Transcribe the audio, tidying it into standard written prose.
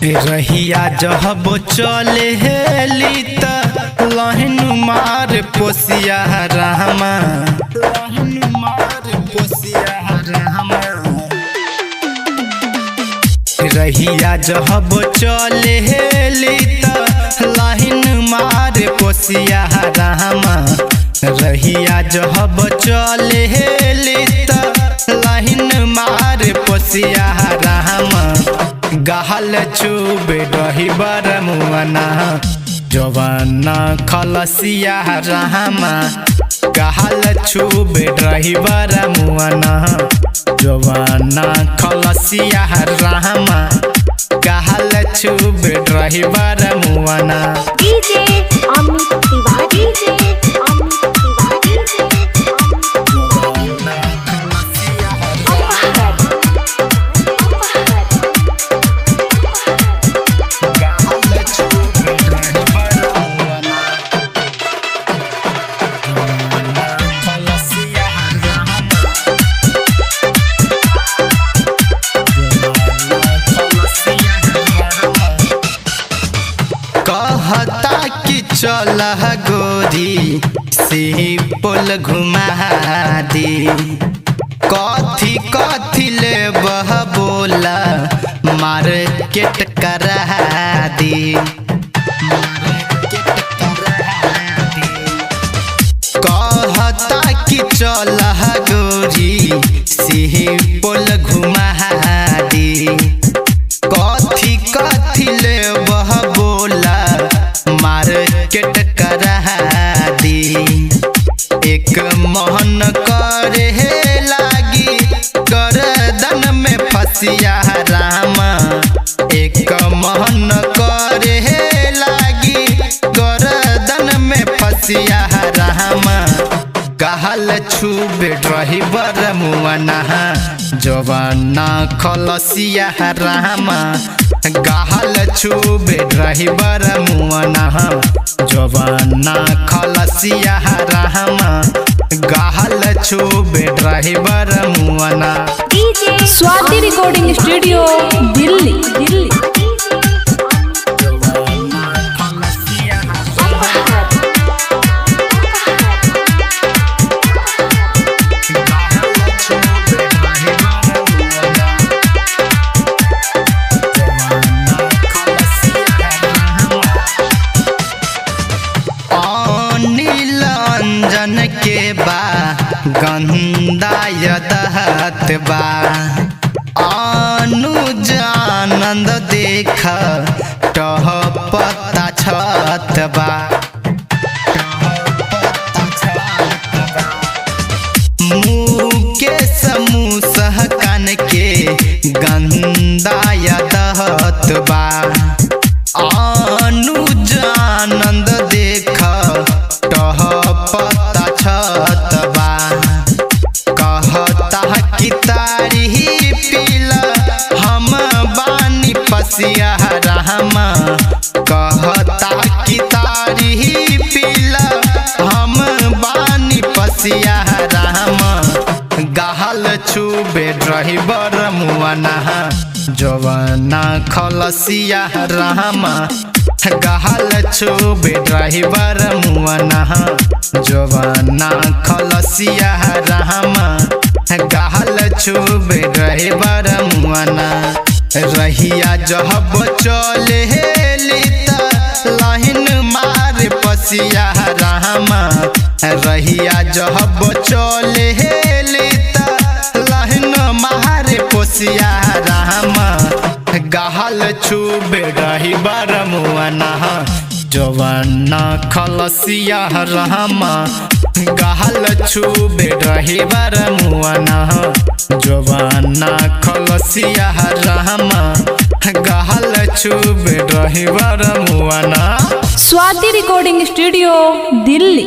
रहिया जहब चले हेली त लहन मार पोसिया रहमा रहिया जहब चले हेली त लहन मार पोसिया रहमा रहिया जहब चले हेली त लहन मार पोसिया रहमा गहल चुबे रही बरमुआना जवाना खलसिया रहमा गहल चुबे रही बरमुआना जवाना खलसिया रहमा गहल चुबे रही बरमुआना। डीजे अमित तिवारी कहता कि चल गोरी से पुल घुमा दी कथी कथी ले बह बोला मार्केट करा दी कहता कि चल गोरी से पुल घुमा दी कथी कथी ले बह बोला मार्केट करा दी एक मोहन करे लागी गर्दन में फसिया रामा एक मोहन करे लागी गर्दन में फसिया रामा गहल छुबे रही बरमुआना जवाना खलसिया रामा गहल छुबे रही बरमुआना जवाना खलसिया रामा गहल छुबे रही बरमुआना। Swati recording studio Delhi. नीलांजन के बा गंदा यदहत बा अनुज आनंद देख टह पत्ता छत बा मुँह के समूह सहकन के गंदा यदहत बा अनुज आनंद देख पत्ता छत बा कहता कि तारी पीला हम बानी पसिया रहमा कहता कि तारी पीला हम बानी पसिया रहमा गहल छुबे रही बरमुआना जवाना खलसिया रहमा गहल छुबे रही बरमुआना जवाना खलसिया रहमा गहल छुबे रही बरमुआना रहिया जहब चले हेली त लहन मार पसिया रहमा रहिया जहब चले हेली त लहन मार पोसिया रहमा गहल छुबे रही बरमुआना जवाना खलसिया रहमा गहल छुबे रही बरमुआना जवाना खलसिया रहमा गहल छुबे रही बरमुआना। Swati recording studio Delhi.